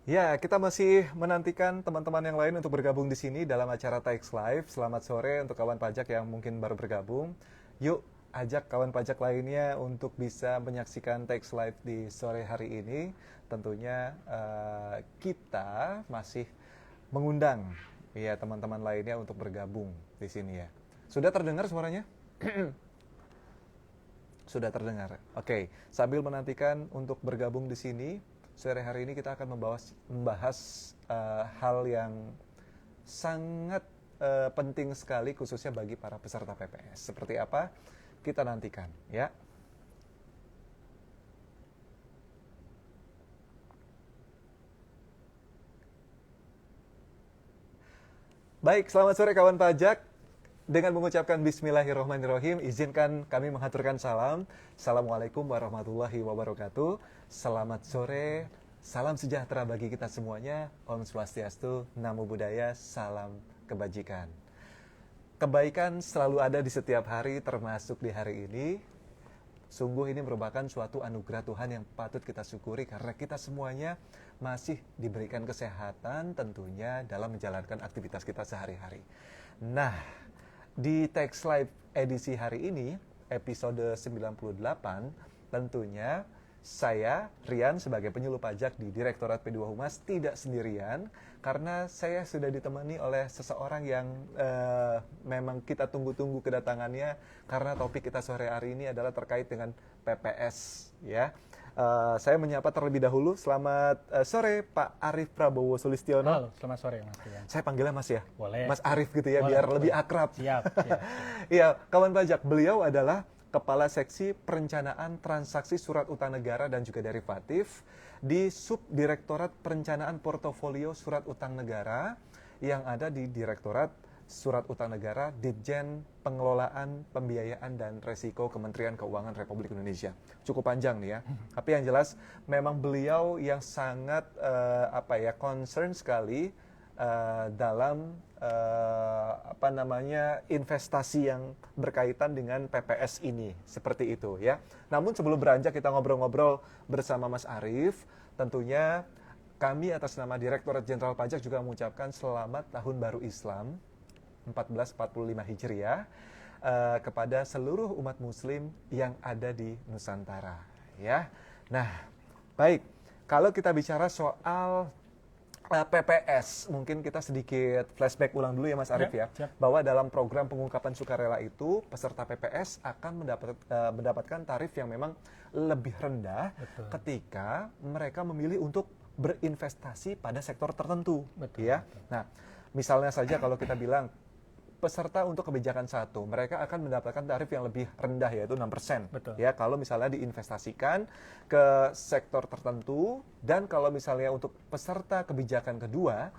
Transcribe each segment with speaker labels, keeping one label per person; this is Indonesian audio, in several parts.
Speaker 1: Ya, kita masih menantikan teman-teman yang lain untuk bergabung di sini dalam acara Tax Live. Selamat sore untuk kawan pajak yang mungkin baru bergabung. Yuk, ajak kawan pajak lainnya untuk bisa menyaksikan Tax Live di sore hari ini. Tentunya kita masih mengundang ya teman-teman lainnya untuk bergabung di sini ya. Sudah terdengar suaranya? Sudah terdengar. Oke, sambil menantikan untuk bergabung di sini, sore hari ini kita akan membahas hal yang sangat penting sekali khususnya bagi para peserta PPS. Seperti apa? Kita nantikan, ya. Baik, selamat sore kawan pajak. Dengan mengucapkan Bismillahirrahmanirrahim, izinkan kami mengaturkan salam. Assalamualaikum warahmatullahi wabarakatuh. Selamat sore, salam sejahtera bagi kita semuanya. Om Swastiastu, Namo Buddhaya, salam kebajikan. Kebaikan selalu ada di setiap hari, termasuk di hari ini. Sungguh ini merupakan suatu anugerah Tuhan yang patut kita syukuri karena kita semuanya masih diberikan kesehatan tentunya dalam menjalankan aktivitas kita sehari-hari. Nah, di Tax Live edisi hari ini, episode 98, tentunya saya, Rian, sebagai penyuluh pajak di Direktorat P2 Humas tidak sendirian karena saya sudah ditemani oleh seseorang yang memang kita tunggu-tunggu kedatangannya karena topik kita sore hari ini adalah terkait dengan PPS ya. Saya menyapa terlebih dahulu. Selamat sore Pak Arif Prabowo Sulistiono.
Speaker 2: Halo, selamat sore Mas Rian.
Speaker 1: Saya panggilnya Mas ya.
Speaker 2: Boleh.
Speaker 1: Mas Arif gitu ya,
Speaker 2: Boleh,
Speaker 1: biar
Speaker 2: boleh.
Speaker 1: lebih akrab.
Speaker 2: Siap, siap.
Speaker 1: Iya, kawan pajak, beliau adalah Kepala Seksi Perencanaan Transaksi Surat Utang Negara dan juga Derivatif di Subdirektorat Perencanaan Portofolio Surat Utang Negara yang ada di Direktorat Surat Utang Negara Ditjen Pengelolaan Pembiayaan dan Resiko Kementerian Keuangan Republik Indonesia. Cukup panjang nih ya. Tapi yang jelas memang beliau yang sangat concern sekali dalam investasi yang berkaitan dengan PPS ini seperti itu ya. Namun sebelum beranjak kita ngobrol-ngobrol bersama Mas Arif, tentunya kami atas nama Direktorat Jenderal Pajak juga mengucapkan selamat Tahun Baru Islam 1445 Hijriah kepada seluruh umat muslim yang ada di Nusantara ya. Nah, baik. Kalau kita bicara soal PPS, mungkin kita sedikit flashback ulang dulu ya Mas Arif ya, bahwa dalam program pengungkapan sukarela itu peserta PPS akan mendapatkan tarif yang memang lebih rendah. Betul. Ketika mereka memilih untuk berinvestasi pada sektor tertentu. Betul, ya. Betul. Nah, misalnya saja kalau kita bilang peserta untuk kebijakan satu, mereka akan mendapatkan tarif yang lebih rendah yaitu 6%. Betul. Ya, kalau misalnya diinvestasikan ke sektor tertentu, dan kalau misalnya untuk peserta kebijakan kedua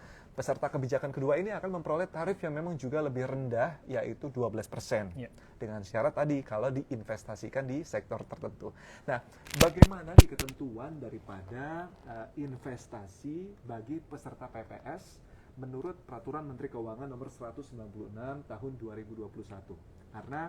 Speaker 1: ini akan memperoleh tarif yang memang juga lebih rendah yaitu 12%. Yeah. Dengan syarat tadi kalau diinvestasikan di sektor tertentu. Nah, bagaimana di ketentuan daripada investasi bagi peserta PPS menurut Peraturan Menteri Keuangan Nomor 196 Tahun 2021. Karena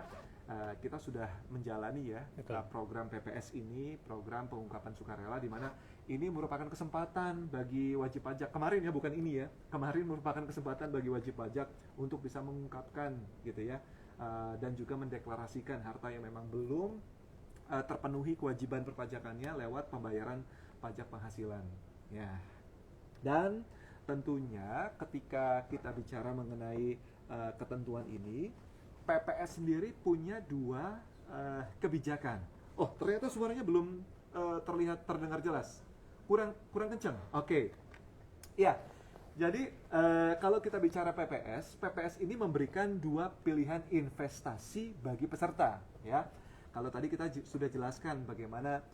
Speaker 1: kita sudah menjalani ya program PPS ini, program pengungkapan sukarela, di mana ini merupakan kesempatan bagi wajib pajak. Kemarin ya, bukan ini ya. Kemarin merupakan kesempatan bagi wajib pajak untuk bisa mengungkapkan gitu ya, dan juga mendeklarasikan harta yang memang belum terpenuhi kewajiban perpajakannya lewat pembayaran pajak penghasilan. Ya. Dan tentunya ketika kita bicara mengenai ketentuan ini, PPS sendiri punya dua kebijakan. Oh, ternyata suaranya belum terdengar jelas. Kurang kencang. Oke. Ya. Jadi kalau kita bicara PPS ini memberikan dua pilihan investasi bagi peserta, ya. Kalau tadi kita sudah jelaskan bagaimana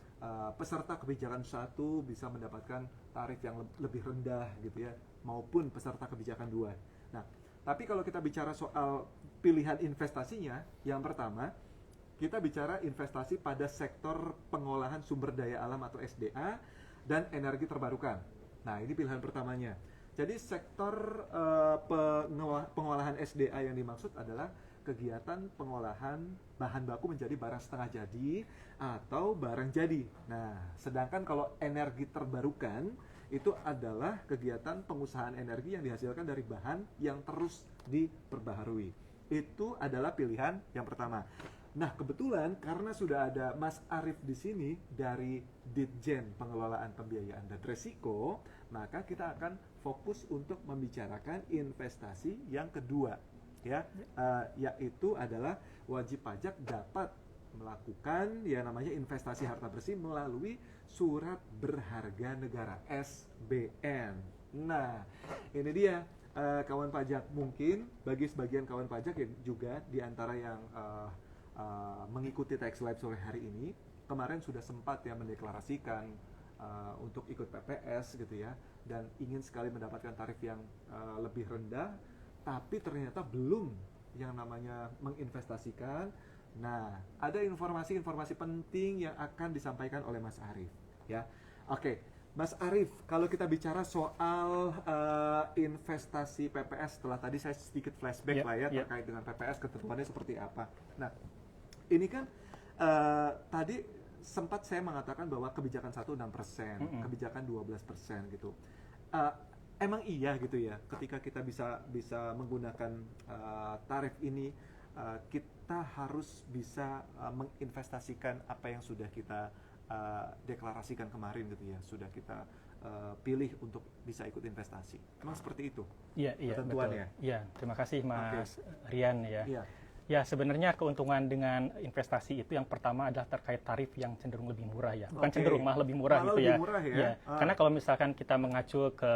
Speaker 1: peserta kebijakan satu bisa mendapatkan tarif yang lebih rendah gitu ya, maupun peserta kebijakan dua. Nah, tapi kalau kita bicara soal pilihan investasinya, yang pertama kita bicara investasi pada sektor pengolahan sumber daya alam atau SDA dan energi terbarukan. Nah, ini pilihan pertamanya. Jadi sektor pengolahan SDA yang dimaksud adalah kegiatan pengolahan bahan baku menjadi barang setengah jadi atau barang jadi. Nah, sedangkan kalau energi terbarukan itu adalah kegiatan pengusahaan energi yang dihasilkan dari bahan yang terus diperbaharui. Itu adalah pilihan yang pertama. Nah, kebetulan karena sudah ada Mas Arief di sini dari Ditjen Pengelolaan Pembiayaan dan Resiko, maka kita akan fokus untuk membicarakan investasi yang kedua, ya, yaitu adalah wajib pajak dapat melakukan yang namanya investasi harta bersih melalui surat berharga negara (SBN). Nah, ini dia kawan pajak. Mungkin bagi sebagian kawan pajak yang juga di antara yang mengikuti Tax Live sore hari ini, kemarin sudah sempat ya mendeklarasikan untuk ikut PPS gitu ya, dan ingin sekali mendapatkan tarif yang lebih rendah, tapi ternyata belum yang namanya menginvestasikan. Nah, ada informasi-informasi penting yang akan disampaikan oleh Mas Arief ya. Oke, Mas Arief, kalau kita bicara soal investasi PPS, setelah tadi saya sedikit flashback lah ya terkait dengan PPS, ketentuannya seperti apa. Nah, ini kan tadi sempat saya mengatakan bahwa kebijakan 1 6%, kebijakan 12% gitu. Emang iya gitu ya, ketika kita bisa menggunakan tarif ini, kita harus bisa menginvestasikan apa yang sudah kita deklarasikan kemarin gitu ya, sudah kita pilih untuk bisa ikut investasi. Emang seperti itu?
Speaker 2: Iya,
Speaker 1: ketentuannya?
Speaker 2: Betul. Iya, terima kasih Mas Rian ya.
Speaker 1: Iya.
Speaker 2: Ya, sebenarnya keuntungan dengan investasi itu yang pertama adalah terkait tarif yang cenderung lebih murah ya. Bukan cenderung, malah lebih murah gitu
Speaker 1: lebih
Speaker 2: ya.
Speaker 1: Murah ya?
Speaker 2: Ya. Karena kalau misalkan kita mengacu ke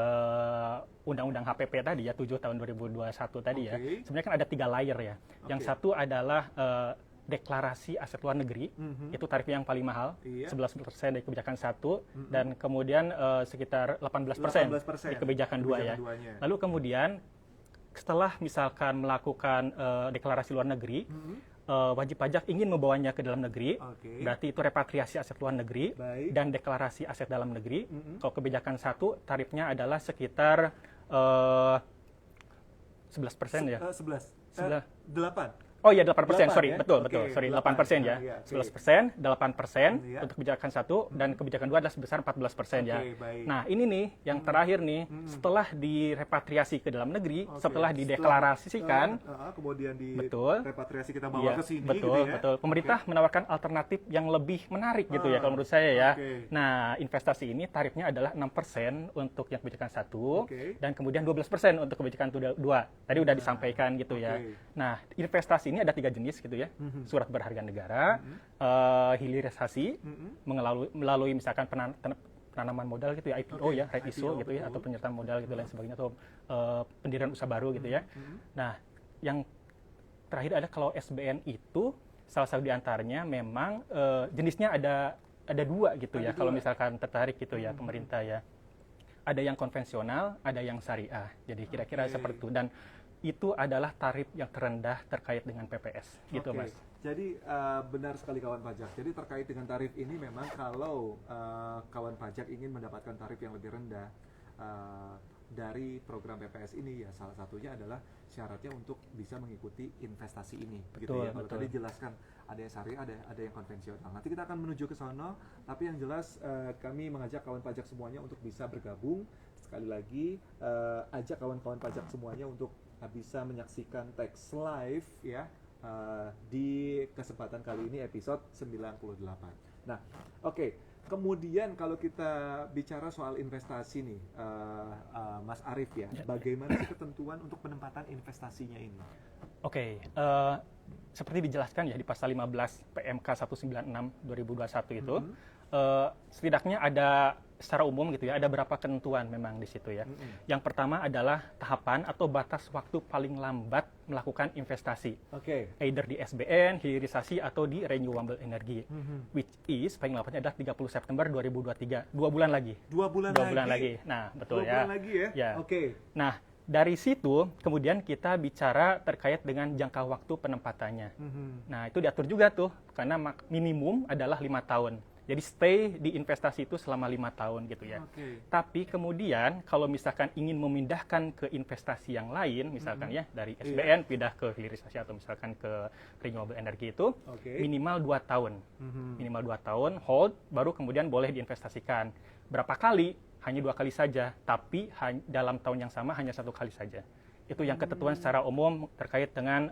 Speaker 2: Undang-Undang HPP tadi ya, 7 tahun 2021 tadi ya, sebenarnya kan ada 3 layer ya. Yang satu adalah deklarasi aset luar negeri, itu tarifnya yang paling mahal, 11% dari kebijakan 1, dan kemudian sekitar 18% di kebijakan 2 ya. Lalu kemudian setelah misalkan melakukan deklarasi luar negeri, wajib pajak ingin membawanya ke dalam negeri, berarti itu repatriasi aset luar negeri dan deklarasi aset dalam negeri. Kalau kebijakan 1, tarifnya adalah sekitar 11% ya.
Speaker 1: 8.
Speaker 2: Oh iya, 8%, sorry,
Speaker 1: ya?
Speaker 2: betul, sorry, 8% ya. 11%, 8% untuk kebijakan 1, dan kebijakan 2 adalah sebesar 14% ya. Nah, ini nih, yang terakhir nih, setelah direpatriasi ke dalam negeri, setelah dideklarasikan,
Speaker 1: kemudian
Speaker 2: betul,
Speaker 1: repatriasi kita bawa ke sini,
Speaker 2: betul,
Speaker 1: gitu ya?
Speaker 2: betul. Pemerintah menawarkan alternatif yang lebih menarik gitu ya, kalau menurut saya ya. Nah, investasi ini tarifnya adalah 6% untuk yang kebijakan 1, dan kemudian 12% untuk kebijakan 2. Tadi udah disampaikan gitu ya. Nah, investasi ini ada 3 jenis gitu ya, surat berharga negara, hilirisasi, melalui misalkan penanaman modal gitu ya, IPO ya, right issue gitu ya, atau penyertaan modal gitu lain sebagainya, atau pendirian usaha baru gitu ya. Nah, yang terakhir ada kalau SBN itu salah satu diantaranya memang jenisnya ada 2 gitu ya, kalau misalkan tertarik gitu ya pemerintah ya. Ada yang konvensional, ada yang syariah. Jadi kira-kira seperti itu, dan itu adalah tarif yang terendah terkait dengan PPS, gitu Mas.
Speaker 1: Jadi benar sekali kawan pajak. Jadi terkait dengan tarif ini memang kalau kawan pajak ingin mendapatkan tarif yang lebih rendah dari program PPS ini, ya salah satunya adalah syaratnya untuk bisa mengikuti investasi ini, gitu ya. Kalau tadi jelaskan ada yang syariah, ada yang konvensional. Nanti kita akan menuju ke sana, tapi yang jelas kami mengajak kawan pajak semuanya untuk bisa bergabung. Sekali lagi ajak kawan-kawan pajak semuanya untuk bisa menyaksikan Tax Live ya di kesempatan kali ini episode 98. Nah, kemudian kalau kita bicara soal investasi nih, Mas Arief ya, bagaimana sih ketentuan untuk penempatan investasinya ini?
Speaker 2: Seperti dijelaskan ya di pasal 15 PMK 196 2021 itu, setidaknya ada secara umum gitu ya, ada berapa ketentuan memang di situ ya. Yang pertama adalah tahapan atau batas waktu paling lambat melakukan investasi. Either di SBN, hilirisasi, atau di renewable energy. Which is paling lambatnya adalah 30 September 2023. 2 bulan lagi.
Speaker 1: 2 bulan lagi.
Speaker 2: Nah, betul
Speaker 1: 2
Speaker 2: ya.
Speaker 1: 2 bulan lagi ya?
Speaker 2: Nah, dari situ kemudian kita bicara terkait dengan jangka waktu penempatannya. Nah, itu diatur juga tuh, karena minimum adalah 5 tahun. Jadi stay di investasi itu selama 5 tahun gitu ya. Tapi kemudian kalau misalkan ingin memindahkan ke investasi yang lain, misalkan ya dari SBN pindah ke hilirisasi atau misalkan ke renewable energy itu minimal 2 tahun. Minimal 2 tahun hold, baru kemudian boleh diinvestasikan. Berapa kali? Hanya 2 kali saja, tapi dalam tahun yang sama hanya 1 kali saja. Itu yang ketentuan secara umum terkait dengan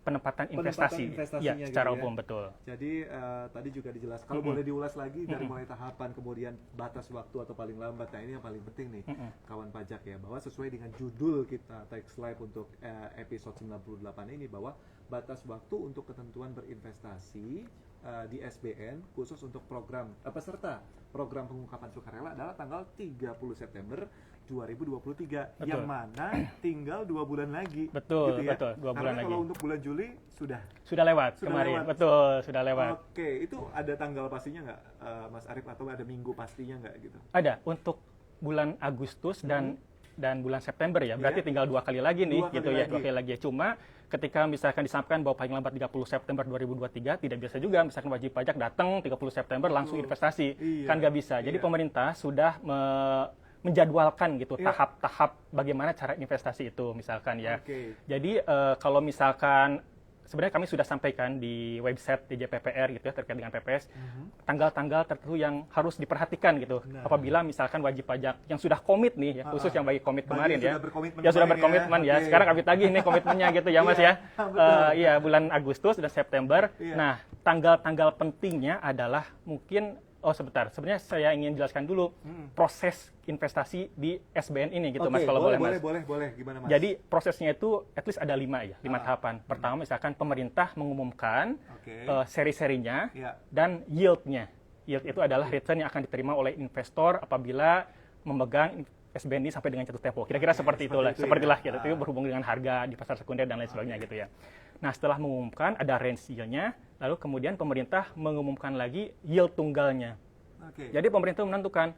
Speaker 2: penempatan investasi ya, secara umum, betul.
Speaker 1: Jadi tadi juga dijelaskan. Kalau boleh diulas lagi dari mulai tahapan, kemudian batas waktu atau paling lambat. Nah ini yang paling penting nih, kawan pajak ya, bahwa sesuai dengan judul kita Tax Live untuk episode 98 ini, bahwa batas waktu untuk ketentuan berinvestasi di SBN khusus untuk program peserta program pengungkapan sukarela adalah tanggal 30 September 2023, yang mana tinggal 2 bulan lagi.
Speaker 2: Betul,
Speaker 1: gitu ya?
Speaker 2: betul, 2 bulan lagi.
Speaker 1: Kalau untuk bulan Juli sudah
Speaker 2: lewat kemarin. Betul, sudah lewat.
Speaker 1: Oke, itu ada tanggal pastinya nggak, Mas Arief, atau ada minggu pastinya nggak gitu?
Speaker 2: Ada untuk bulan Agustus dan bulan September ya. Berarti tinggal 2 kali lagi nih, 2 kali lagi. Cuma ketika misalkan disampaikan bahwa paling lambat 30 September 2023, tidak biasa juga misalkan wajib pajak datang 30 September langsung investasi. Kan nggak bisa. Jadi pemerintah sudah menjadwalkan gitu tahap-tahap bagaimana cara investasi itu misalkan ya. Jadi kalau misalkan sebenarnya kami sudah sampaikan di website DJPPR gitu ya terkait dengan PPS tanggal-tanggal tertentu yang harus diperhatikan gitu. Apabila misalkan wajib pajak yang sudah komit nih ya, khusus yang bagi komit kemarin ya. Sudah berkomitmen ya. Sekarang kami tagih nih komitmennya gitu ya Mas ya. Iya, bulan Agustus dan September. Nah, tanggal-tanggal pentingnya adalah mungkin sebentar. Sebenarnya saya ingin jelaskan dulu proses investasi di SBN ini gitu Mas, kalau boleh Mas.
Speaker 1: Boleh. Gimana Mas?
Speaker 2: Jadi prosesnya itu at least ada 5 tahapan. Pertama misalkan pemerintah mengumumkan seri-serinya dan yield-nya. Yield itu adalah return yang akan diterima oleh investor apabila memegang SBN ini sampai dengan jatuh tempo. Kira-kira seperti itulah. Itu berhubung dengan harga di pasar sekunder dan lain sebagainya gitu ya. Nah, setelah mengumumkan ada range yield-nya, lalu kemudian pemerintah mengumumkan lagi yield tunggalnya. Jadi pemerintah menentukan,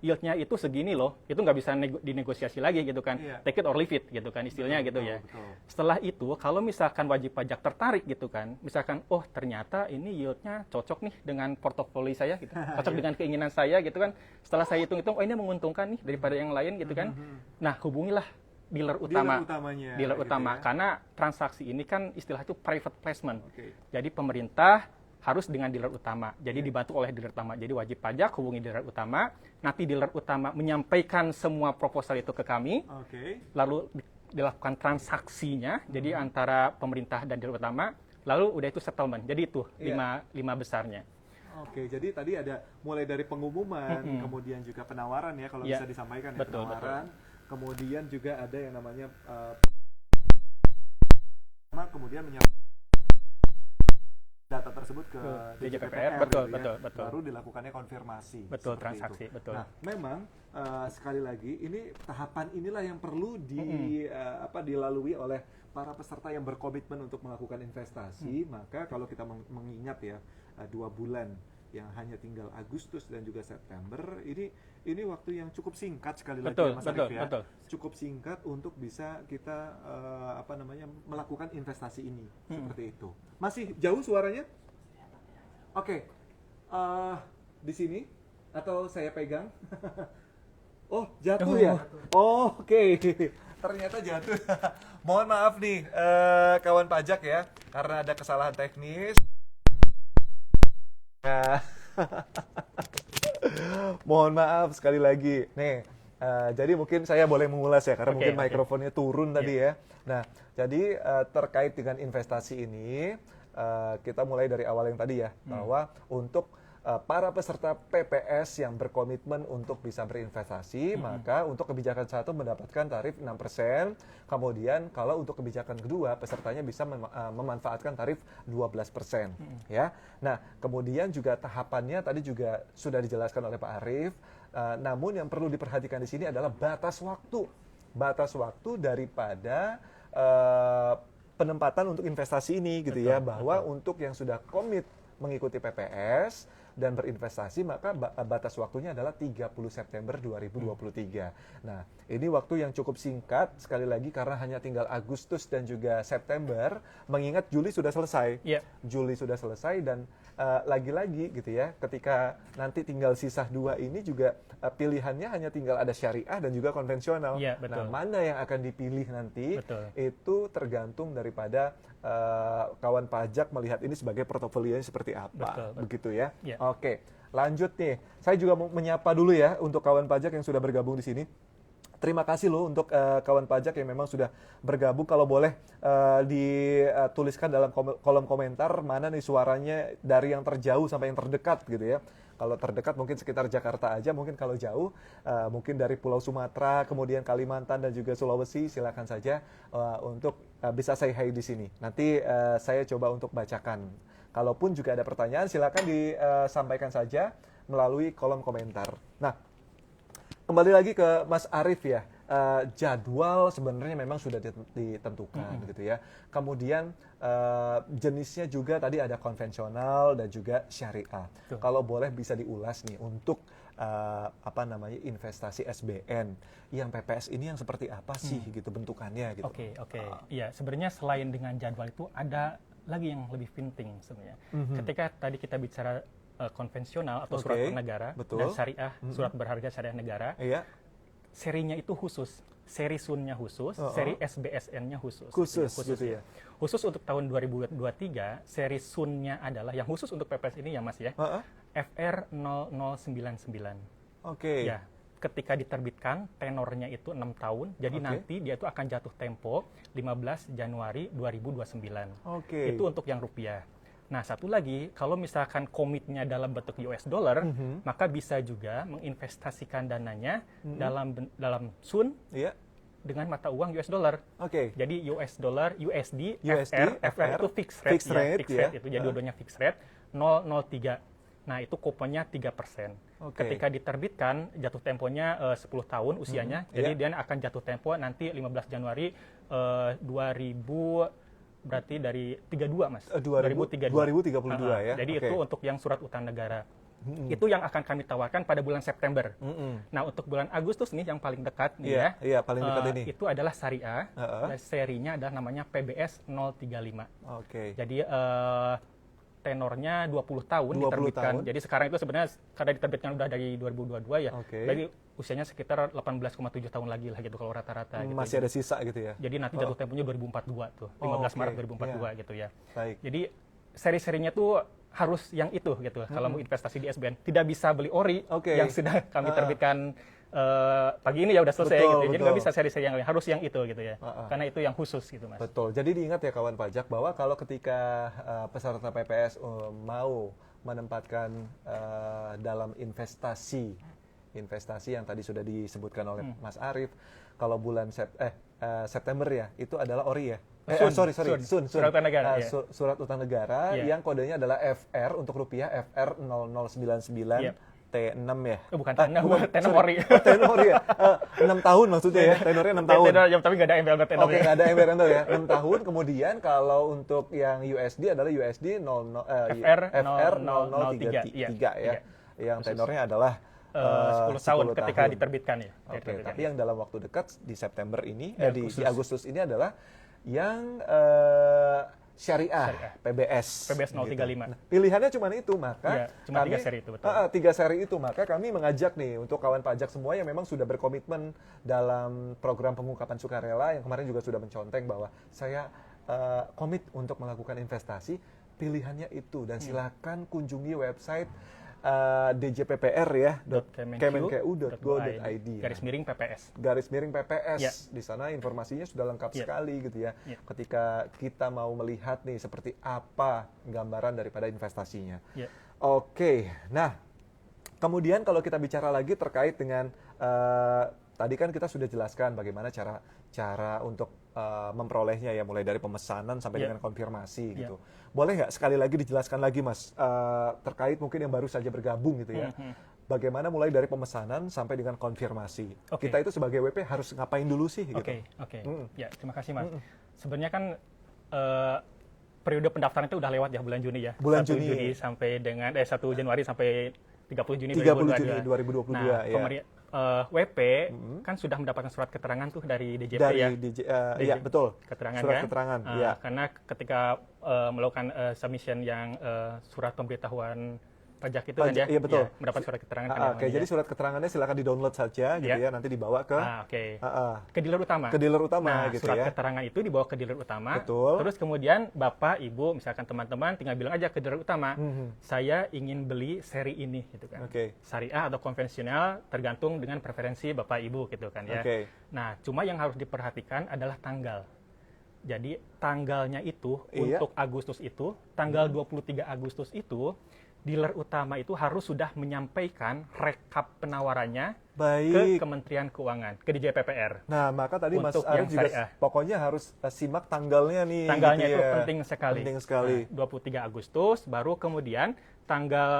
Speaker 2: yield-nya itu segini loh, itu nggak bisa dinegosiasi lagi gitu kan, take it or leave it gitu kan istilahnya gitu ya. Setelah itu, kalau misalkan wajib pajak tertarik gitu kan, misalkan, ternyata ini yield-nya cocok nih dengan portofolio saya gitu, cocok dengan keinginan saya gitu kan, setelah saya hitung-hitung, ini menguntungkan nih daripada yang lain gitu kan, nah hubungilah dealer utama, karena transaksi ini kan istilah itu private placement. Jadi pemerintah harus dengan dealer utama. Jadi dibantu oleh dealer utama. Jadi wajib pajak hubungi dealer utama. Nanti dealer utama menyampaikan semua proposal itu ke kami. Lalu dilakukan transaksinya. Jadi antara pemerintah dan dealer utama. Lalu udah itu settlement. Jadi itu lima besarnya.
Speaker 1: Jadi tadi ada mulai dari pengumuman, kemudian juga penawaran ya kalau bisa disampaikan ya, penawaran. Kemudian juga ada yang namanya kemudian data tersebut ke DJPPR,
Speaker 2: betul.
Speaker 1: Baru dilakukannya konfirmasi.
Speaker 2: Betul, transaksi, betul.
Speaker 1: Nah, memang sekali lagi ini tahapan inilah yang perlu dilalui oleh para peserta yang berkomitmen untuk melakukan investasi. Maka kalau kita mengingat ya 2 bulan yang hanya tinggal Agustus dan juga September, ini waktu yang cukup singkat sekali lagi ya Mas Arief ya. Cukup singkat untuk bisa kita melakukan investasi ini seperti itu. Masih jauh suaranya? Di sini atau saya pegang? Jatuh ya? Ternyata jatuh. Mohon maaf nih kawan pajak ya, karena ada kesalahan teknis. Mohon maaf sekali lagi. Nih, jadi mungkin saya boleh mengulas ya, karena mungkin mikrofonnya turun tadi ya. Nah, jadi terkait dengan investasi ini, kita mulai dari awal yang tadi ya, bahwa untuk para peserta PPS yang berkomitmen untuk bisa berinvestasi, maka untuk kebijakan 1 mendapatkan tarif 6%, kemudian kalau untuk kebijakan kedua, pesertanya bisa memanfaatkan tarif 12%. Ya. Nah, kemudian juga tahapannya tadi juga sudah dijelaskan oleh Pak Arief, namun yang perlu diperhatikan di sini adalah batas waktu. Batas waktu daripada penempatan untuk investasi ini gitu ya, bahwa untuk yang sudah komit mengikuti PPS, dan berinvestasi, maka batas waktunya adalah 30 September 2023. Nah, ini waktu yang cukup singkat, sekali lagi karena hanya tinggal Agustus dan juga September, mengingat Juli sudah selesai. Juli sudah selesai dan lagi-lagi gitu ya, ketika nanti tinggal sisa 2 ini juga pilihannya hanya tinggal ada syariah dan juga konvensional. Nah, mana yang akan dipilih nanti itu tergantung daripada kawan pajak melihat ini sebagai portofolionya seperti apa. Begitu ya. Oke, lanjut nih. Saya juga mau menyapa dulu ya untuk kawan pajak yang sudah bergabung di sini. Terima kasih loh untuk kawan pajak yang memang sudah bergabung. Kalau boleh dituliskan dalam kolom komentar mana nih suaranya dari yang terjauh sampai yang terdekat gitu ya. Kalau terdekat mungkin sekitar Jakarta aja, mungkin kalau jauh mungkin dari Pulau Sumatera, kemudian Kalimantan dan juga Sulawesi, silakan saja untuk bisa say hi di sini. Nanti saya coba untuk bacakan. Kalaupun juga ada pertanyaan, silakan disampaikan saja melalui kolom komentar. Nah, kembali lagi ke Mas Arief ya, jadwal sebenarnya memang sudah ditentukan gitu ya. Kemudian jenisnya juga tadi ada konvensional dan juga syariah. Kalau boleh bisa diulas nih untuk investasi SBN yang PPS ini yang seperti apa sih gitu bentukannya gitu.
Speaker 2: Oke. Iya, sebenarnya selain dengan jadwal itu ada lagi yang lebih penting sebenarnya. Ketika tadi kita bicara konvensional atau surat bernegara dan syariah, surat berharga syariah negara, serinya itu khusus, seri SUN-nya khusus, seri SBSN-nya khusus gitu ya. Khusus untuk tahun 2023, seri SUN-nya adalah yang khusus untuk PPS ini ya Mas ya, FR0099. Ya, ketika diterbitkan tenornya itu 6 tahun, jadi nanti dia itu akan jatuh tempo 15 Januari 2029. Itu untuk yang rupiah. Nah, satu lagi, kalau misalkan komitnya dalam bentuk US dollar, maka bisa juga menginvestasikan dananya dalam SUN dengan mata uang US dollar. Jadi US dollar, USD, FR itu fixed rate itu. Jadi dua-duanya fixed rate, 003. Nah, itu kuponnya 3%. Ketika diterbitkan, jatuh temponya 10 tahun usianya, jadi dia akan jatuh tempo nanti 15 Januari 2000. Berarti dari 32 Mas. 2032
Speaker 1: ya.
Speaker 2: Jadi itu untuk yang surat utang negara. Itu yang akan kami tawarkan pada bulan September. Nah, untuk bulan Agustus nih yang paling dekat nih
Speaker 1: paling dekat ini.
Speaker 2: Itu adalah syariah. Serinya adalah namanya PBS 035. Jadi tenornya 20 tahun diterbitkan. Jadi sekarang itu sebenarnya karena diterbitkan udah dari 2022 ya. Jadi usianya sekitar 18,7 tahun lagi lah gitu kalau rata-rata gitu.
Speaker 1: Masih ada sisa gitu ya.
Speaker 2: Jadi nanti jatuh temponya 2042 tuh. 15 Maret 2042 gitu ya. Jadi seri-serinya tuh harus yang itu gitu. Kalau mau investasi di SBN tidak bisa beli ori yang sudah kami terbitkan pagi ini ya udah selesai gitu. Jadi nggak bisa seri-seri yang lain, harus yang itu gitu ya. Karena itu yang khusus gitu Mas.
Speaker 1: Betul. Jadi diingat ya kawan pajak bahwa kalau ketika peserta PPS mau menempatkan dalam investasi yang tadi sudah disebutkan oleh Mas Arief, kalau bulan September ya, itu adalah ori ya. SUN.
Speaker 2: Surat utang negara.
Speaker 1: Surat utang negara yang kodenya adalah FR untuk rupiah, FR 0099 T6 ya.
Speaker 2: Bukan T6, tenor ori.
Speaker 1: Tenor ya. 6 tahun maksudnya ya. Tenornya 6 tahun.
Speaker 2: Tapi nggak ada embel tenor.
Speaker 1: Nggak ada embel ya. 6 tahun. Kemudian kalau untuk yang USD adalah USD
Speaker 2: FR
Speaker 1: 0033 ya. Yang tenornya adalah
Speaker 2: 10 tahun ketika diterbitkan ya.
Speaker 1: Tapi yang dalam waktu dekat di September ini, di Agustus ini adalah yang syariah. PBS
Speaker 2: 035.
Speaker 1: Gitu. Nah, pilihannya cuma itu, maka
Speaker 2: cuma 3 seri itu betul.
Speaker 1: 3 seri itu, maka kami mengajak nih untuk kawan pajak semua yang memang sudah berkomitmen dalam program pengungkapan sukarela yang kemarin juga sudah menconteng bahwa saya komit untuk melakukan investasi, pilihannya itu dan silakan kunjungi website djppr ya .kemenku.go.id /PPS. Di sana informasinya sudah lengkap sekali gitu ya. Ketika kita mau melihat nih seperti apa gambaran daripada investasinya. Nah kemudian kalau kita bicara lagi terkait dengan tadi kan kita sudah jelaskan bagaimana cara untuk memperolehnya ya, mulai dari pemesanan sampai dengan konfirmasi gitu. Boleh nggak sekali lagi dijelaskan lagi Mas, terkait mungkin yang baru saja bergabung gitu ya, bagaimana mulai dari pemesanan sampai dengan konfirmasi. Kita itu sebagai WP harus ngapain dulu sih gitu.
Speaker 2: Ya, terima kasih Mas. Sebenarnya kan periode pendaftaran itu udah lewat ya bulan Juni ya.
Speaker 1: Bulan
Speaker 2: 1
Speaker 1: Juni.
Speaker 2: sampai dengan 1 Januari sampai 30 Juni
Speaker 1: 30 Juni 2022
Speaker 2: Nah,
Speaker 1: ya.
Speaker 2: WP kan sudah mendapatkan surat keterangan tuh dari DJP
Speaker 1: Dari
Speaker 2: ya.
Speaker 1: iya betul.
Speaker 2: Keterangan
Speaker 1: Surat
Speaker 2: kan?
Speaker 1: keterangan, iya.
Speaker 2: Karena ketika melakukan submission yang surat pemberitahuan pajak itu kan ya,
Speaker 1: iya betul.
Speaker 2: ya, mendapat surat keterangan kan
Speaker 1: Oke, jadi surat keterangannya silakan di-download saja gitu ya, nanti dibawa ke
Speaker 2: ke dealer utama.
Speaker 1: ke dealer utama
Speaker 2: Nah,
Speaker 1: gitu
Speaker 2: surat
Speaker 1: ya.
Speaker 2: keterangan itu dibawa ke dealer utama.
Speaker 1: Betul.
Speaker 2: Terus kemudian Bapak, Ibu, misalkan teman-teman tinggal bilang aja ke dealer utama, saya ingin beli seri ini gitu kan.
Speaker 1: Oke.
Speaker 2: Syariah atau konvensional tergantung dengan preferensi Bapak Ibu gitu kan ya.
Speaker 1: Oke.
Speaker 2: Nah, cuma yang harus diperhatikan adalah tanggal. Jadi tanggalnya itu
Speaker 1: Iya.
Speaker 2: untuk Agustus itu, tanggal 23 Agustus itu, dealer utama itu harus sudah menyampaikan rekap penawarannya ke
Speaker 1: Baik.
Speaker 2: Kementerian Keuangan, ke DJPPR.
Speaker 1: Nah, maka tadi Mas
Speaker 2: Untuk
Speaker 1: Arief
Speaker 2: yang
Speaker 1: juga
Speaker 2: syariah.
Speaker 1: pokoknya harus simak tanggalnya nih.
Speaker 2: Tanggalnya
Speaker 1: gitu
Speaker 2: itu
Speaker 1: ya.
Speaker 2: penting sekali.
Speaker 1: Penting sekali.
Speaker 2: Nah, 23 Agustus, baru kemudian tanggal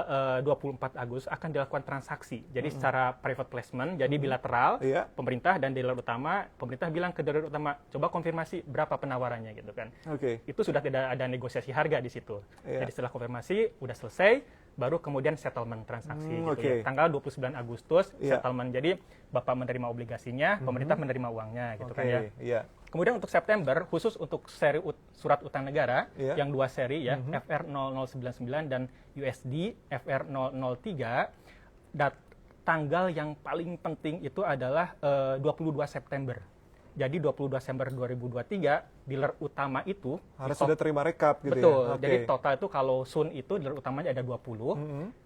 Speaker 2: 24 Agustus akan dilakukan transaksi. Jadi secara private placement, jadi bilateral,
Speaker 1: Iya.
Speaker 2: pemerintah dan dealer utama, pemerintah bilang ke dealer utama, coba konfirmasi berapa penawarannya gitu kan.
Speaker 1: Oke.
Speaker 2: Itu sudah tidak ada negosiasi harga di situ.
Speaker 1: Iya.
Speaker 2: Jadi setelah konfirmasi, udah selesai, baru kemudian settlement transaksi gitu
Speaker 1: oke.
Speaker 2: ya. Tanggal 29 Agustus,
Speaker 1: Iya.
Speaker 2: settlement. Jadi Bapak menerima obligasinya, pemerintah menerima uangnya gitu kan ya.
Speaker 1: Iya.
Speaker 2: Kemudian untuk September, khusus untuk seri surat utang negara,
Speaker 1: Iya.
Speaker 2: yang 2 seri ya, FR0099 dan USD FR003, tanggal yang paling penting itu adalah 22 September. Jadi 22 Desember 2023, dealer utama itu
Speaker 1: Harus sudah terima rekap gitu
Speaker 2: betul.
Speaker 1: ya. Oke.
Speaker 2: Jadi total itu kalau Sun itu dealer utamanya ada 20,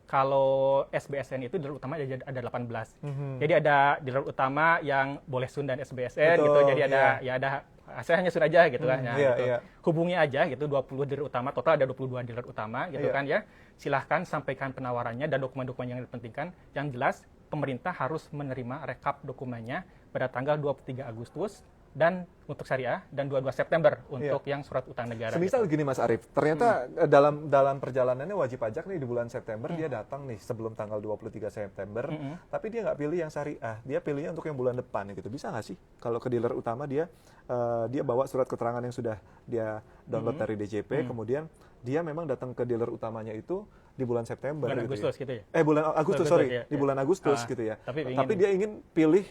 Speaker 2: kalau SBSN itu dealer utamanya ada 18. Jadi ada dealer utama yang boleh Sun dan SBSN
Speaker 1: Betul,
Speaker 2: gitu. Jadi ada
Speaker 1: iya.
Speaker 2: ya ada saya hanya Sun aja gitu kan. Nah,
Speaker 1: iya,
Speaker 2: gitu.
Speaker 1: iya.
Speaker 2: Hubungi aja gitu 20 dealer utama, total ada 22 dealer utama gitu
Speaker 1: Iya.
Speaker 2: kan ya. Silahkan sampaikan penawarannya dan dokumen-dokumen yang dipentingkan. Yang jelas pemerintah harus menerima rekap dokumennya pada tanggal 23 Agustus dan untuk syariah dan 22 September untuk yang surat utang negara.
Speaker 1: Semisal gini Mas Arief, ternyata dalam perjalanannya wajib pajak nih di bulan September dia datang nih sebelum tanggal 23 September, tapi dia nggak pilih yang syariah, dia pilihnya untuk yang bulan depan gitu. Bisa nggak sih kalau ke dealer utama dia bawa surat keterangan yang sudah dia download dari DJP, kemudian dia memang datang ke dealer utamanya itu di bulan September
Speaker 2: Bulan
Speaker 1: gitu
Speaker 2: Agustus
Speaker 1: ya.
Speaker 2: gitu ya?
Speaker 1: Bulan Agustus, sorry,
Speaker 2: ya,
Speaker 1: di
Speaker 2: ya.
Speaker 1: bulan Agustus gitu ya.
Speaker 2: Tapi
Speaker 1: dia ingin pilih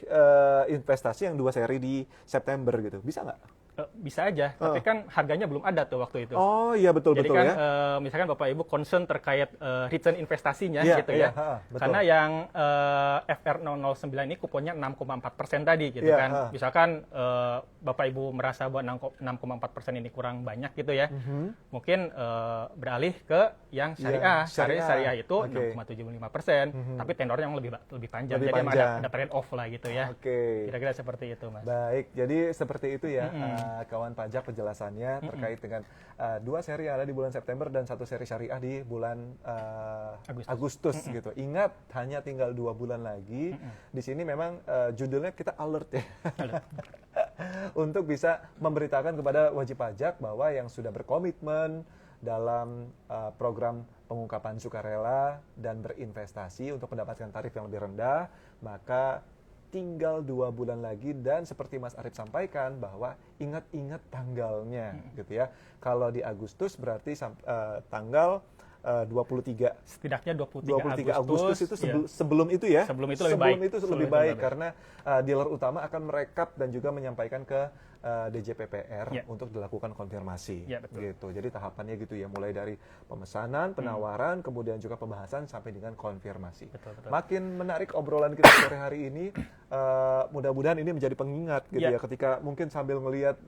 Speaker 1: investasi yang 2 seri di September gitu. Bisa nggak?
Speaker 2: Bisa aja, tapi kan harganya belum ada tuh waktu itu.
Speaker 1: Oh iya betul
Speaker 2: Jadi
Speaker 1: betul
Speaker 2: kan
Speaker 1: ya.
Speaker 2: Misalkan Bapak Ibu concern terkait return investasinya
Speaker 1: Iya,
Speaker 2: gitu
Speaker 1: iya,
Speaker 2: ya.
Speaker 1: betul.
Speaker 2: Karena yang FR009 ini kuponnya 6,4% tadi gitu
Speaker 1: Iya,
Speaker 2: kan. Misalkan Bapak Ibu merasa bahwa 6,4% ini kurang banyak gitu ya. Mungkin beralih ke yang syariah. Syariah itu
Speaker 1: Oke.
Speaker 2: 6,75%, tapi tenornya yang lebih panjang.
Speaker 1: Lebih
Speaker 2: Jadi
Speaker 1: panjang.
Speaker 2: ada trade off lah gitu ya.
Speaker 1: Oke.
Speaker 2: Kira-kira seperti itu, Mas.
Speaker 1: Baik, jadi seperti itu ya kawan pajak penjelasannya terkait dengan 2 seri yang ada di bulan September dan 1 seri syariah di bulan Agustus gitu. Ingat hanya tinggal 2 bulan lagi. Di sini memang judulnya kita alert ya. Untuk bisa memberitakan kepada wajib pajak bahwa yang sudah berkomitmen dalam program pengungkapan sukarela dan berinvestasi untuk mendapatkan tarif yang lebih rendah, maka tinggal 2 bulan lagi dan seperti Mas Arief sampaikan bahwa ingat-ingat tanggalnya gitu ya. Kalau di Agustus berarti tanggal 23
Speaker 2: Setidaknya
Speaker 1: 23 Agustus itu
Speaker 2: ya.
Speaker 1: sebelum itu ya.
Speaker 2: Sebelum itu lebih baik.
Speaker 1: Itu lebih baik karena dealer utama akan merekap dan juga menyampaikan ke DJPPR untuk dilakukan konfirmasi.
Speaker 2: Ya, betul.
Speaker 1: Gitu. Jadi tahapannya gitu ya, mulai dari pemesanan, penawaran, kemudian juga pembahasan sampai dengan konfirmasi.
Speaker 2: Betul.
Speaker 1: Makin menarik obrolan kita sore hari ini. Mudah-mudahan ini menjadi pengingat gitu ya ketika mungkin sambil melihat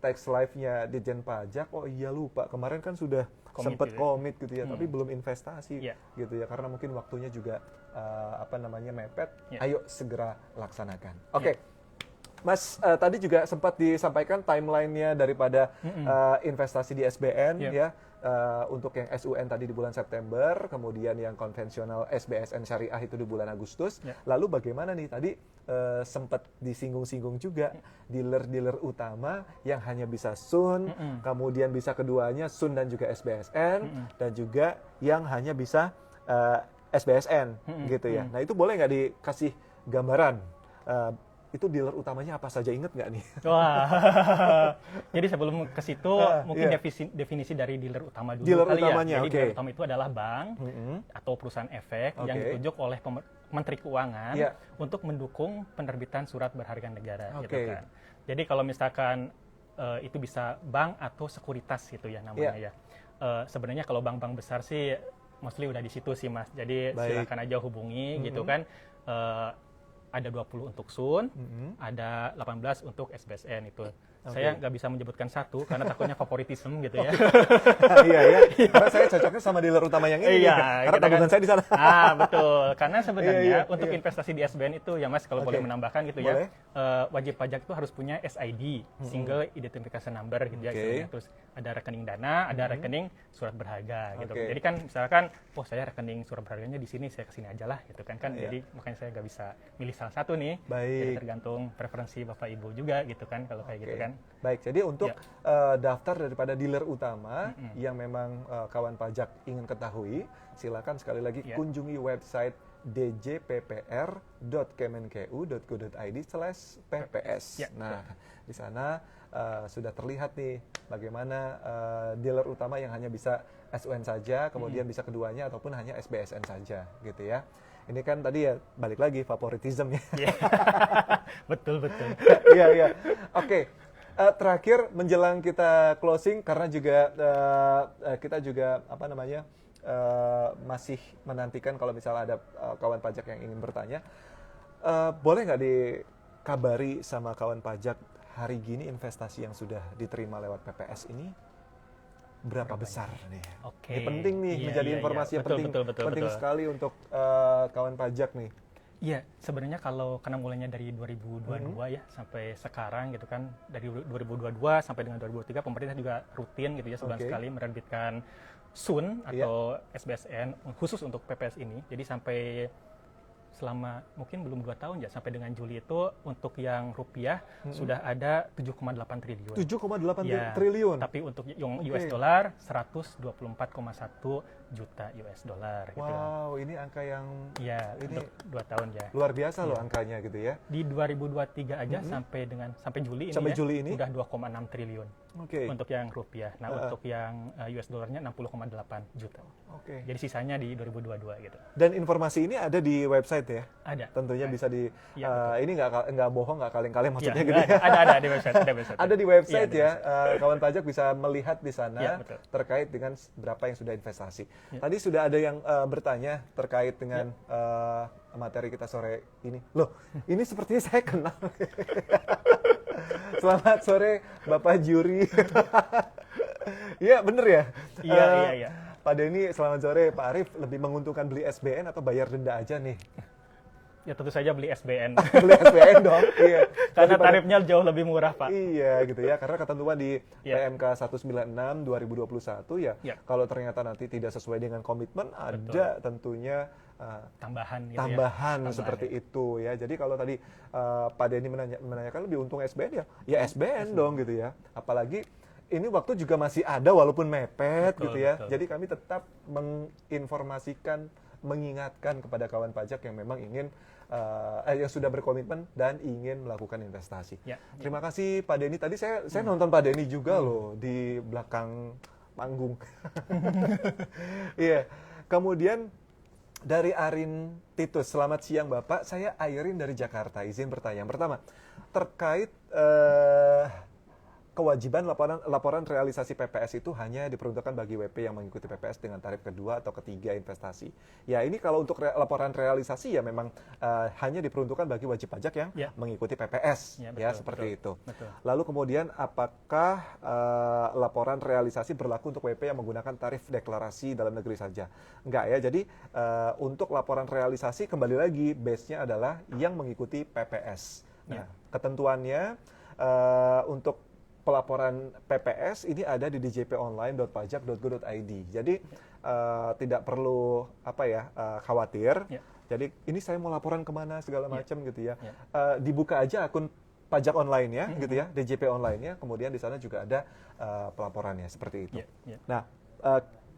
Speaker 1: tax live-nya Ditjen Pajak, oh iya lupa kemarin kan sudah sempat komit gitu ya, tapi belum investasi gitu ya, karena mungkin waktunya juga mepet. Ayo segera laksanakan. Oke. Mas, tadi juga sempat disampaikan timeline-nya daripada investasi di SBN ya. Untuk yang SUN tadi di bulan September, kemudian yang konvensional SBSN Syariah itu di bulan Agustus. Lalu bagaimana nih tadi sempat disinggung-singgung juga dealer-dealer utama yang hanya bisa Sun, kemudian bisa keduanya Sun dan juga SBSN, dan juga yang hanya bisa SBSN gitu ya. Nah itu boleh nggak dikasih gambaran itu dealer utamanya apa saja, inget nggak nih?
Speaker 2: Wah, jadi sebelum ke situ mungkin
Speaker 1: iya.
Speaker 2: definisi dari dealer utama dulu
Speaker 1: Dealer
Speaker 2: kali
Speaker 1: utamanya,
Speaker 2: ya. Jadi
Speaker 1: oke.
Speaker 2: dealer utama itu adalah bank atau perusahaan efek yang
Speaker 1: Oke.
Speaker 2: ditunjuk oleh Menteri Keuangan
Speaker 1: Iya.
Speaker 2: untuk mendukung penerbitan surat berharga negara, gitu
Speaker 1: Oke.
Speaker 2: kan. Jadi kalau misalkan itu bisa bank atau sekuritas gitu ya namanya
Speaker 1: Iya.
Speaker 2: ya. Sebenarnya kalau bank-bank besar sih mostly udah di situ sih Mas. Jadi
Speaker 1: Baik.
Speaker 2: silakan aja hubungi gitu kan. Ada 20 untuk Sun, ada 18 untuk SBSN itu. Saya nggak bisa menyebutkan satu karena takutnya favoritisme gitu ya.
Speaker 1: Iya ya, karena saya cocoknya sama dealer utama yang ini,
Speaker 2: Iya,
Speaker 1: karena
Speaker 2: kita
Speaker 1: tabungan
Speaker 2: kan-
Speaker 1: saya di sana.
Speaker 2: Betul. Karena sebenarnya
Speaker 1: Iya,
Speaker 2: untuk
Speaker 1: iya.
Speaker 2: investasi di SBN itu ya Mas, kalau
Speaker 1: Oke.
Speaker 2: boleh menambahkan gitu
Speaker 1: Boleh.
Speaker 2: ya, wajib pajak itu harus punya SID, Single Identification Number gitu ya.
Speaker 1: Oke.
Speaker 2: istilahnya. Terus ada rekening dana, ada rekening surat berharga gitu.
Speaker 1: Oke.
Speaker 2: Jadi kan misalkan, oh saya rekening surat berharganya di sini, saya kesini aja lah gitu kan.
Speaker 1: Iya.
Speaker 2: Jadi makanya saya nggak bisa milih salah satu nih.
Speaker 1: Baik.
Speaker 2: Jadi tergantung preferensi Bapak Ibu juga gitu kan kalau kayak gitu
Speaker 1: Oke.
Speaker 2: kan.
Speaker 1: Baik, jadi untuk
Speaker 2: Ya.
Speaker 1: daftar daripada dealer utama yang memang kawan pajak ingin ketahui, silakan sekali lagi
Speaker 2: Ya.
Speaker 1: kunjungi website djppr.kemenku.go.id/pps.
Speaker 2: Ya,
Speaker 1: Nah, di sana sudah terlihat nih bagaimana dealer utama yang hanya bisa SUN saja, kemudian bisa keduanya ataupun hanya SBSN saja, gitu ya. Ini kan tadi ya balik lagi favoritism ya.
Speaker 2: Iya. Betul.
Speaker 1: Iya, iya. Oke. Terakhir menjelang kita closing karena juga kita juga apa namanya masih menantikan kalau misalnya ada kawan pajak yang ingin bertanya, boleh nggak dikabari sama kawan pajak hari gini investasi yang sudah diterima lewat PPS ini berapa besar nih?
Speaker 2: Oke.
Speaker 1: Ini penting nih,
Speaker 2: Iya,
Speaker 1: menjadi
Speaker 2: iya,
Speaker 1: informasi
Speaker 2: iya.
Speaker 1: yang
Speaker 2: Betul,
Speaker 1: penting
Speaker 2: betul.
Speaker 1: sekali untuk kawan pajak nih.
Speaker 2: Iya, sebenarnya kalau karena mulainya dari 2022 ya sampai sekarang gitu kan, dari 2022 sampai dengan 2023 pemerintah juga rutin gitu ya sebulan
Speaker 1: Oke.
Speaker 2: sekali menerbitkan SUN atau SBSN khusus untuk PPS ini. Jadi sampai selama mungkin belum 2 tahun ya, sampai dengan Juli itu untuk yang rupiah sudah ada 7,8 triliun.
Speaker 1: 7,8
Speaker 2: Ya,
Speaker 1: triliun.
Speaker 2: Tapi untuk yang
Speaker 1: Oke.
Speaker 2: US dollar 124,1 juta US dollar gitu.
Speaker 1: Wow, ini angka yang
Speaker 2: Ya,
Speaker 1: ini
Speaker 2: untuk 2 tahun ya.
Speaker 1: luar biasa loh angkanya gitu ya.
Speaker 2: Di 2023 aja sampai Juli ini
Speaker 1: Sampai
Speaker 2: ya,
Speaker 1: Juli ini?
Speaker 2: udah 2,6 triliun
Speaker 1: Oke.
Speaker 2: untuk yang rupiah. Nah, untuk yang US dollarnya 60,8 juta.
Speaker 1: Oke.
Speaker 2: Jadi sisanya di 2022 gitu.
Speaker 1: Dan informasi ini ada di website ya.
Speaker 2: Ada.
Speaker 1: Tentunya bisa di
Speaker 2: Iya,
Speaker 1: ini nggak bohong, nggak kaleng-kaleng maksudnya
Speaker 2: Ya,
Speaker 1: gitu ya.
Speaker 2: ada di website, ada website.
Speaker 1: Ada di website
Speaker 2: Iya,
Speaker 1: ya. Kawan pajak bisa melihat di sana
Speaker 2: Iya, betul.
Speaker 1: terkait dengan berapa yang sudah investasi.
Speaker 2: Iya.
Speaker 1: Tadi sudah ada yang bertanya terkait dengan materi kita sore ini. Loh, ini sepertinya saya kenal. Selamat sore Bapak Juri. Iya, bener ya?
Speaker 2: Iya.
Speaker 1: Pak Denny, selamat sore. Pak Arif, lebih menguntungkan beli SBN atau bayar denda aja nih?
Speaker 2: Ya tentu saja beli SBN.
Speaker 1: Beli SBN dong, iya.
Speaker 2: Karena
Speaker 1: Daripada-
Speaker 2: tarifnya jauh lebih murah, Pak.
Speaker 1: Iya gitu ya, karena ketentuan di
Speaker 2: Iya.
Speaker 1: PMK 196 2021 ya,
Speaker 2: Iya.
Speaker 1: kalau ternyata nanti tidak sesuai dengan komitmen, ada tentunya
Speaker 2: Tambahan gitu
Speaker 1: tambahan
Speaker 2: ya.
Speaker 1: seperti itu ya. Jadi kalau tadi Pak Denny menanyakan lebih untung SBN ya SBN dong gitu ya. Apalagi ini waktu juga masih ada walaupun mepet
Speaker 2: Betul,
Speaker 1: gitu ya.
Speaker 2: betul.
Speaker 1: Jadi kami tetap menginformasikan, mengingatkan kepada kawan pajak yang memang ingin yang sudah berkomitmen dan ingin melakukan investasi.
Speaker 2: Ya.
Speaker 1: Terima kasih Pak Denny. Tadi saya nonton Pak Denny juga loh di belakang panggung. Iya. Kemudian dari Arin Titus, selamat siang Bapak. Saya Airin dari Jakarta. Izin bertanya. Yang pertama, terkait kewajiban laporan realisasi PPS itu hanya diperuntukkan bagi WP yang mengikuti PPS dengan tarif kedua atau ketiga investasi. Ya ini kalau untuk laporan realisasi ya memang hanya diperuntukkan bagi wajib pajak yang
Speaker 2: Ya.
Speaker 1: mengikuti PPS.
Speaker 2: Ya,
Speaker 1: Ya,
Speaker 2: betul,
Speaker 1: seperti
Speaker 2: betul.
Speaker 1: itu.
Speaker 2: Betul.
Speaker 1: Lalu kemudian apakah laporan realisasi berlaku untuk WP yang menggunakan tarif deklarasi dalam negeri saja? Enggak ya. Jadi untuk laporan realisasi kembali lagi base-nya adalah yang mengikuti PPS. Nah, ketentuannya untuk pelaporan PPS ini ada di djponline.pajak.go.id. Jadi tidak perlu khawatir.
Speaker 2: Ya.
Speaker 1: Jadi ini saya mau laporan kemana segala macam gitu ya.
Speaker 2: Ya.
Speaker 1: Dibuka aja akun pajak online ya, gitu ya, DJP online-nya. Kemudian di sana juga ada pelaporannya seperti itu.
Speaker 2: Ya, ya.
Speaker 1: Nah,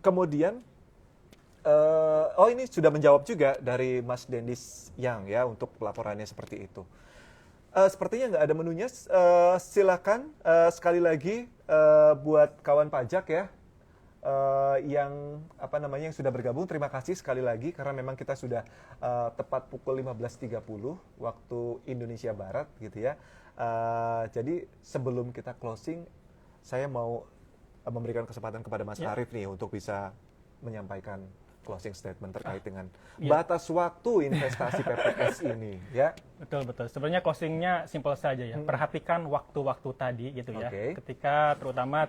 Speaker 1: kemudian ini sudah menjawab juga dari Mas Denis Yang ya untuk pelaporannya seperti itu. Sepertinya nggak ada menunya. Silakan sekali lagi buat kawan pajak ya yang yang sudah bergabung, terima kasih sekali lagi karena memang kita sudah tepat pukul 15.30 waktu Indonesia Barat gitu ya. Jadi sebelum kita closing, saya mau memberikan kesempatan kepada Mas Arief nih untuk bisa menyampaikan closing statement terkait dengan batas waktu investasi PPS ini ya.
Speaker 2: Betul. Sebenarnya closingnya simpel saja ya. Perhatikan waktu-waktu tadi gitu ya. Ketika terutama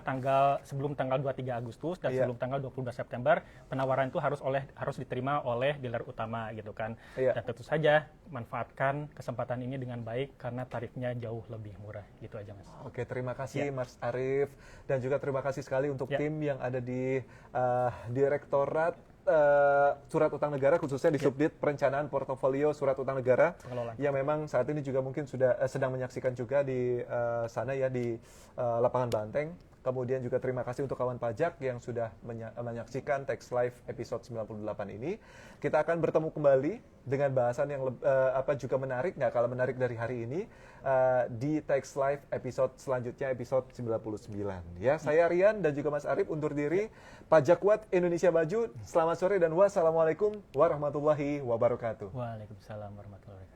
Speaker 2: sebelum tanggal 23 Agustus dan sebelum tanggal 22 September, penawaran itu harus diterima oleh dealer utama gitu kan. Dan tentu saja manfaatkan kesempatan ini dengan baik karena tarifnya jauh lebih murah. Gitu aja Mas.
Speaker 1: Oke, terima kasih Mas Arief dan juga terima kasih sekali untuk tim yang ada di Direktorat Surat Utang Negara, khususnya di Subdit Perencanaan Portofolio Surat Utang Negara yang memang saat ini juga mungkin sudah sedang menyaksikan juga di sana ya di lapangan Banteng. Kemudian juga terima kasih untuk kawan pajak yang sudah menyaksikan Tax Live episode 98 ini. Kita akan bertemu kembali dengan bahasan yang juga menarik, nggak kalah menarik dari hari ini di Tax Live episode selanjutnya, episode 99. Ya, saya Rian dan juga Mas Arief undur diri. Pajak Kuat Indonesia Maju. Selamat sore dan wassalamualaikum warahmatullahi wabarakatuh.
Speaker 2: Waalaikumsalam warahmatullahi wabarakatuh.